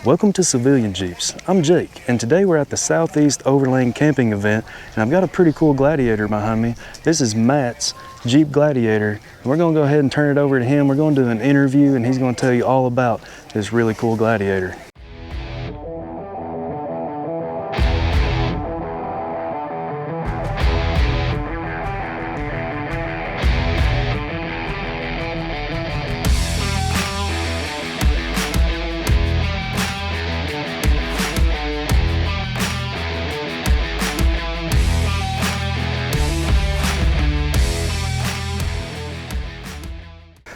Welcome to Civilian Jeeps. I'm Jake, and today we're at the Southeast Overland camping event, and I've got a pretty cool Gladiator behind me. This is Matt's Jeep Gladiator, and we're gonna go ahead and turn it over to him. We're gonna do an interview, and he's gonna tell you all about this really cool Gladiator.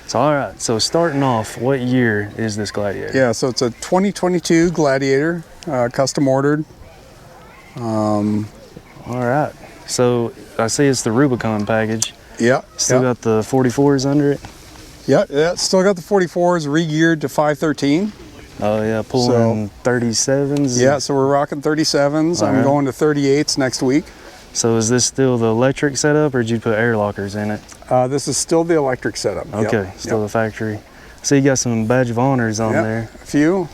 So, all right, so starting off, what year is this Gladiator? Yeah, so it's a 2022 Gladiator, custom ordered. All right, so I see it's the Rubicon package. Yeah. Still got the 44s under it? Yeah, still got the 44s re-geared to 513. Oh yeah, pulling 37s? Yeah, so we're rocking 37s. I'm going to 38s next week. So is this still the electric setup, or did you put air lockers in it? This is still the electric setup. Okay, still the factory. So you got some badge of honors on there. A few.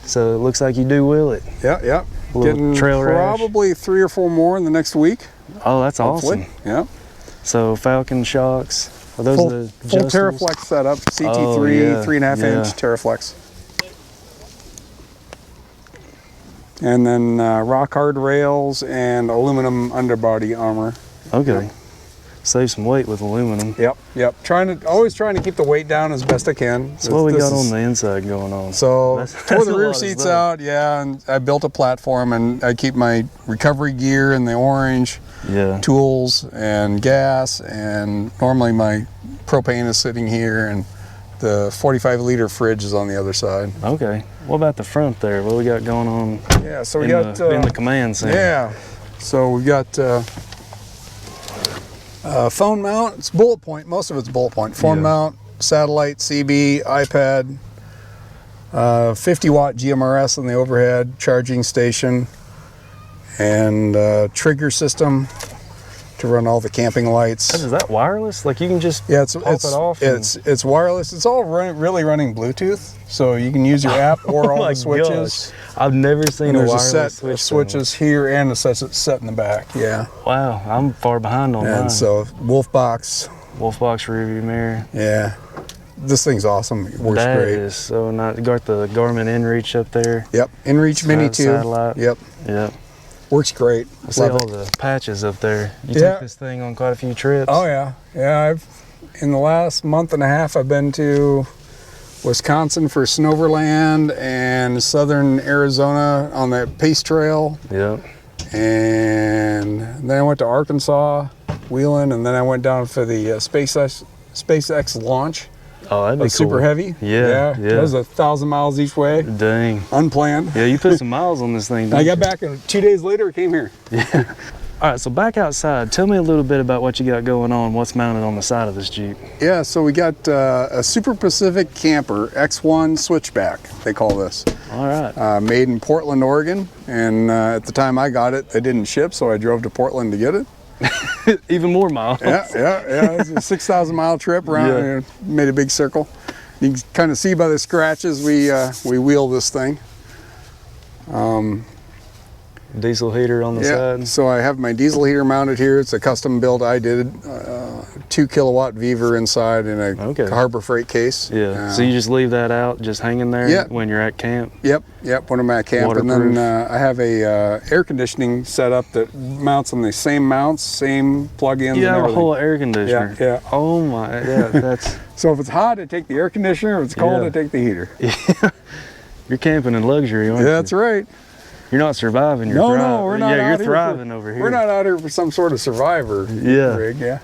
So it looks like you do wheel it. Yeah. Getting trail probably 3 or 4 more in the next week. Oh, that's hopefully. Awesome. Yeah. So Falcon shocks. Are those the full Terraflex setup? CT3, 3.5 inch Terraflex. And then rock hard rails and aluminum underbody armor. Okay. Yep. Save some weight with aluminum. Yep. Always trying to keep the weight down as best I can. So what we got on the inside going on? So tore the rear seats out, and I built a platform, and I keep my recovery gear in the orange, tools and gas, and normally my propane is sitting here, and the 45-liter fridge is on the other side. Okay. What about the front there? What we got going on? Yeah, so we got in the command center. Yeah. So we got phone mount. It's bullet point. Most of it's bullet point. Phone mount, satellite, CB, iPad, 50-watt GMRS on the overhead, charging station, and trigger system to run all the camping lights. Is that wireless? Like you can just pop it off? It's wireless. It's all really running Bluetooth, so you can use your app or all the switches. Gosh. I've never seen a wireless set switch. There's switches here and a set in the back. Yeah. Wow, I'm far behind on mine. And so Wolfbox rearview mirror. Yeah. This thing's awesome. It works great. That is so nice. Got the Garmin InReach up there. Yep. InReach Mini 2. Satellite. Yep. Works great. I see all the patches up there. You take this thing on quite a few trips. Oh yeah. In the last month and a half, I've been to Wisconsin for Overlanding and southern Arizona on that Pace Trail. Yep. And then I went to Arkansas, wheeling, and then I went down for the SpaceX launch. Oh, that'd be cool. Super heavy. Yeah. It was 1,000 miles each way. Dang. Unplanned. Yeah, you put some miles on this thing. I got back, and 2 days later, I came here. Yeah. All right, so back outside, tell me a little bit about what you got going on, what's mounted on the side of this Jeep. Yeah, so we got a Super Pacific Camper X1 Switchback, they call this. All right. Made in Portland, Oregon, and at the time I got it, they didn't ship, so I drove to Portland to get it. Even more miles. Yeah. It was a 6,000 mile trip around and made a big circle. You can kind of see by the scratches we wheel this thing. Diesel heater on the side. So I have my diesel heater mounted here. It's a custom build I did. 2 kilowatt Beaver inside in a Harbor Freight case. Yeah. So you just leave that out, just hanging there when you're at camp? Yep. When I'm at camp. Waterproof. And then I have a air conditioning setup that mounts on the same mounts, same plug-ins. You have a whole air conditioner. Yeah. Oh my, that's. So if it's hot, I take the air conditioner. If it's cold, I take the heater. Yeah. You're camping in luxury, aren't you? Yeah, that's right. You're not surviving, you're thriving. No, we're not. You're thriving over here. We're not out here for some sort of survivor rig. Yeah.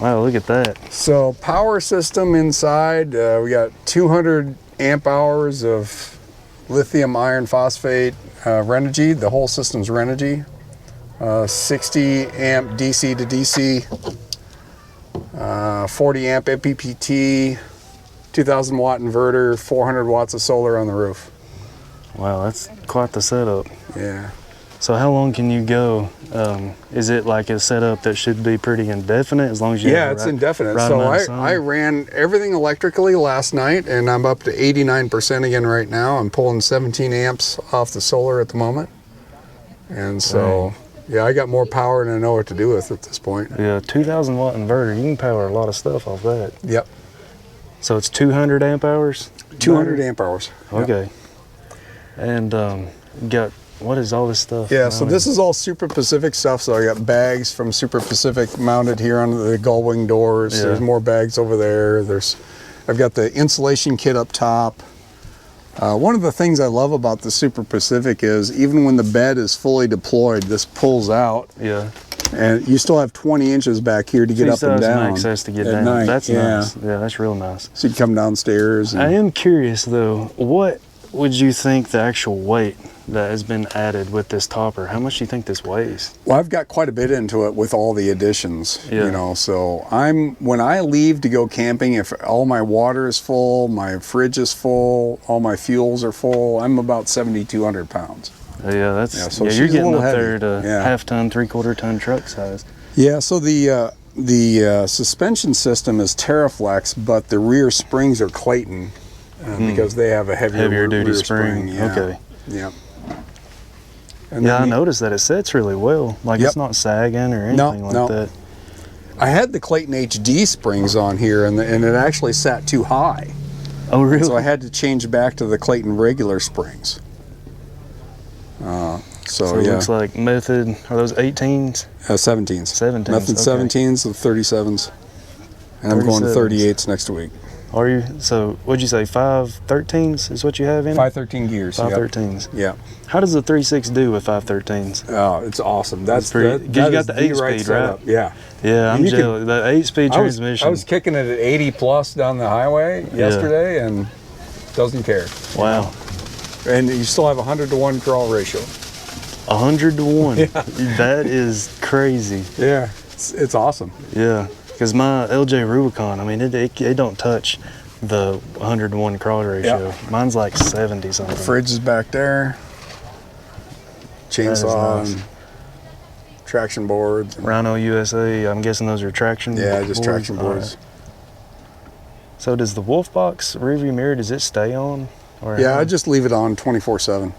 Wow, look at that. So power system inside, we got 200 amp hours of lithium iron phosphate Renogy. The whole system's Renogy. 60 amp DC to DC, 40 amp MPPT, 2,000 watt inverter, 400 watts of solar on the roof. Wow, that's quite the setup. Yeah. So how long can you go? Is it like a setup that should be pretty indefinite as long as you have it's indefinite. So I ran everything electrically last night, and I'm up to 89% again right now. I'm pulling 17 amps off the solar at the moment. And so, yeah, I got more power than I know what to do with at this point. Yeah, 2,000 watt inverter, you can power a lot of stuff off that. Yep. So it's 200 amp hours? 200 amp hours. Okay. Yep. And got, what is all this stuff? Yeah, so this is all Super Pacific stuff. So I got bags from Super Pacific mounted here on the gull wing doors. Yeah. There's more bags over there. I've got the insulation kit up top. One of the things I love about the Super Pacific is even when the bed is fully deployed, this pulls out. Yeah. And you still have 20 inches back here to get up and down. Access to get down. Night. That's nice. Yeah, that's real nice. So you come downstairs. I am curious though, what would you think the actual weight that has been added with this topper? How much do you think this weighs? Well, I've got quite a bit into it with all the additions, you know, so when I leave to go camping, if all my water is full, my fridge is full, all my fuels are full, I'm about 7,200 pounds. Yeah, so you're getting up there to half-ton, three-quarter-ton truck size. Yeah, so the suspension system is Terraflex, but the rear springs are Clayton because they have a heavier duty spring. Yeah. Okay. Yeah. And I noticed that it sets really well. Like it's not sagging or anything like that. I had the Clayton HD springs on here, and it actually sat too high. Oh, really? So I had to change back to the Clayton regular springs. So it looks like Method, are those 18s? 17s. 17s. Method 17s and 37s. And I'm going 38s next week. Are you? So what'd you say, 513s is what you have in it? 513 gears. 513s. Yeah. How does the 3.6 do with 513s? Oh, it's awesome. That's pretty. You got the 8-speed, right? Yeah. Yeah, I'm jealous. The 8-speed transmission. I was kicking it at 80 plus down the highway yesterday, and doesn't care. Wow. And you still have 100 to 1 crawl ratio. 100 to 1. Yeah. That is crazy. Yeah, it's awesome. Yeah. Because my LJ Rubicon, I mean, it don't touch the 100 to 1 crawl ratio. Yep. Mine's like 70 something. The fridge is back there. Chainsaw and traction boards. Rhino USA, I'm guessing those are traction boards? Yeah, just traction boards. Right. So does the Wolf Box rearview mirror, does it stay on? Or I just leave it on 24/7.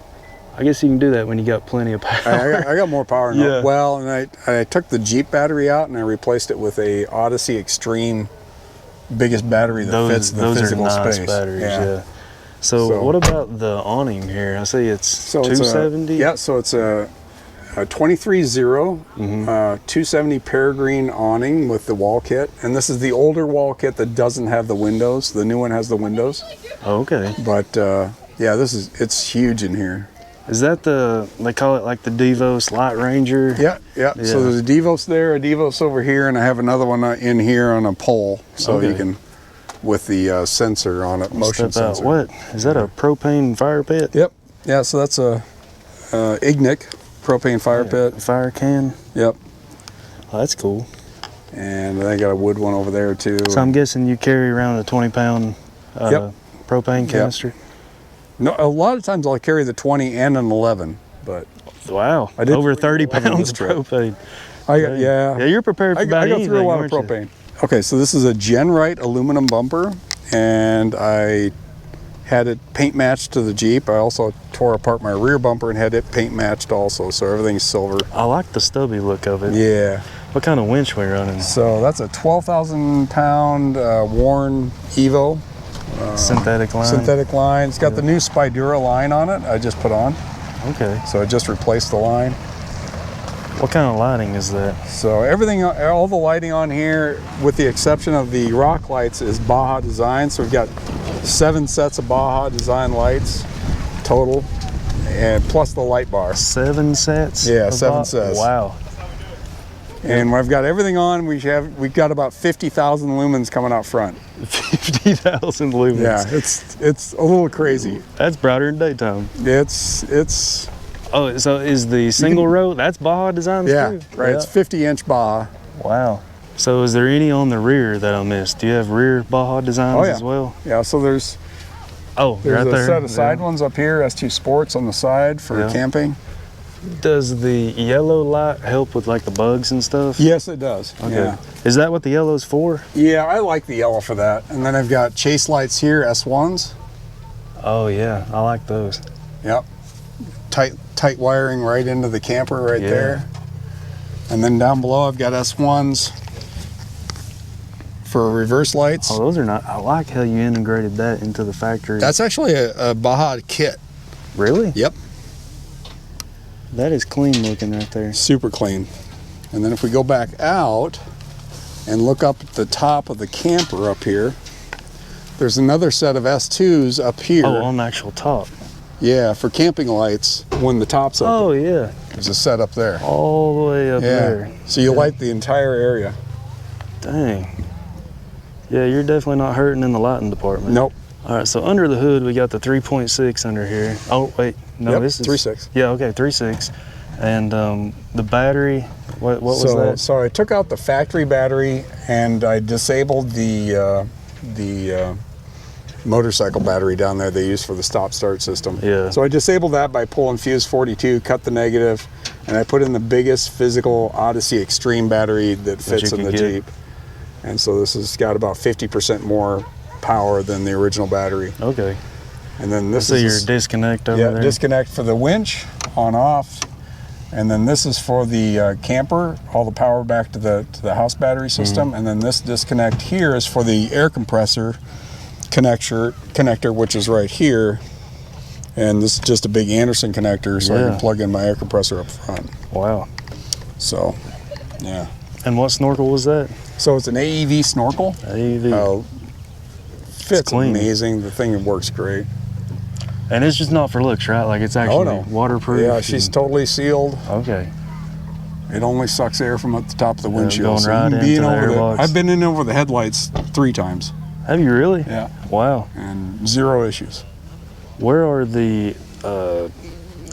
I guess you can do that when you got plenty of power. I got more power now. Yeah. Well, and I took the Jeep battery out and I replaced it with a Odyssey Extreme, biggest battery that fits the physical nice space. Batteries, yeah. So what about the awning here? I see it's 270. So it's a 23-0 270 Peregrine awning with the wall kit, and this is the older wall kit that doesn't have the windows. The new one has the windows. Oh, okay. But it's huge in here. Is that they call it like the Devos Light Ranger? Yeah. So there's a Devos there, a Devos over here, and I have another one in here on a pole, so you can, with the sensor on it, motion sensor. What? Is that a propane fire pit? Yep. Yeah, so that's a Ignic propane fire pit. Fire can? Yep. Oh, that's cool. And I got a wood one over there too. So I'm guessing you carry around a 20-pound propane canister? Yep. No, a lot of times I'll carry the 20 and an 11, but wow, over 30 pounds propane. Yeah, you're prepared for about anything. I go through a lot of propane. Okay, so this is a Genrite aluminum bumper, and I had it paint matched to the Jeep. I also tore apart my rear bumper and had it paint matched also, so everything's silver. I like the stubby look of it. Yeah. What kind of winch we running? So that's a 12,000 pound Warren Evo. Synthetic line. Synthetic line. It's got the new Spydura line on it. I just put on. Okay. So I just replaced the line. What kind of lighting is that? So everything, all the lighting on here, with the exception of the rock lights, is Baja design. So we've got 7 sets of Baja design lights total, and plus the light bar. 7 sets? Yeah, 7 sets. Wow. And I've got everything on. We've got about 50,000 lumens coming out front. 50,000 lumens. Yeah, it's a little crazy. That's brighter than daytime. It's. Oh, so is the single row? That's Baja design too? Right. Yeah. It's 50-inch Baja. Wow. So is there any on the rear that I missed? Do you have rear Baja designs as well? Yeah. So there's right a there. Set of side ones up here. S2 Sports on the side for camping. Does the yellow light help with like the bugs and stuff? Yes, it does. Okay. Yeah. Is that what the yellow's for? Yeah, I like the yellow for that. And then I've got chase lights here, S1s. Oh yeah, I like those. Yep. Tight wiring right into the camper right there. And then down below I've got S1s for reverse lights. Oh, those are not, I like how you integrated that into the factory. That's actually a Baja kit. Really? Yep. That is clean looking right there. Super clean. And then if we go back out and look up at the top of the camper up here, there's another set of S2s up here. Oh, on the actual top. Yeah, for camping lights when the top's open. Oh yeah. There's a set up there. All the way up there. So you light the entire area. Dang. Yeah, you're definitely not hurting in the lighting department. Nope. All right, so under the hood, we got the 3.6 under here. Oh, wait, no, Yep, this is 3.6. Yeah, okay, 3.6. And the battery, what was that? So I took out the factory battery and I disabled the motorcycle battery down there they use for the stop-start system. Yeah. So I disabled that by pulling fuse 42, cut the negative, and I put in the biggest physical Odyssey Extreme battery that fits in the Jeep. And so this has got about 50% more power than the original battery. Okay. And then this is is your disconnect over there. Yeah, disconnect for the winch, on off. And then this is for the camper, all the power back to the house battery system. And then this disconnect here is for the air compressor connector, which is right here. And this is just a big Anderson connector, so I can plug in my air compressor up front. Wow. So, yeah. And what snorkel was that? So it's an AEV snorkel. AEV. Fits amazing. The thing works great. And it's just not for looks, right? Like it's actually waterproof. Yeah, she's totally sealed. Okay. It only sucks air from at the top of the windshield. Going right into the airbox. I've been in over the headlights 3 times. Have you really? Yeah. Wow. And 0 issues. Where are the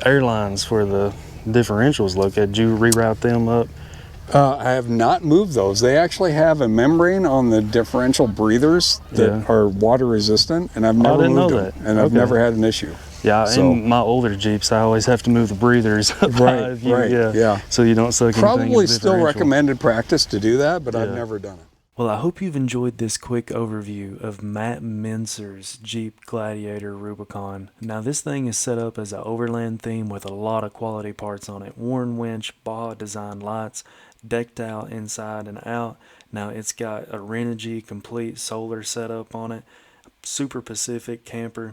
airlines for the differentials located? Did you reroute them up? I have not moved those. They actually have a membrane on the differential breathers that are water resistant, and I've never moved them. And I've never had an issue. Yeah, in my older Jeeps, I always have to move the breathers. Right, yeah. So you don't suck anything. Probably still recommended practice to do that, but I've never done it. Well, I hope you've enjoyed this quick overview of Matt Mincer's Jeep Gladiator Rubicon. Now, this thing is set up as an overland theme with a lot of quality parts on it. Warn winch, Baja design lights, decked out inside and out. Now, it's got a Renogy complete solar setup on it, Super Pacific camper.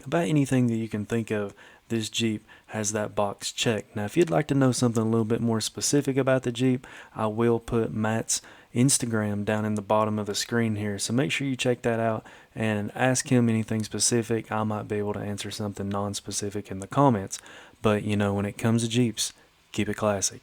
About anything that you can think of, this Jeep has that box checked. Now, if you'd like to know something a little bit more specific about the Jeep, I will put Matt's Instagram down in the bottom of the screen here, so make sure you check that out and ask him anything specific. I might be able to answer something non-specific in the comments, but you know, when it comes to Jeeps, keep it classic.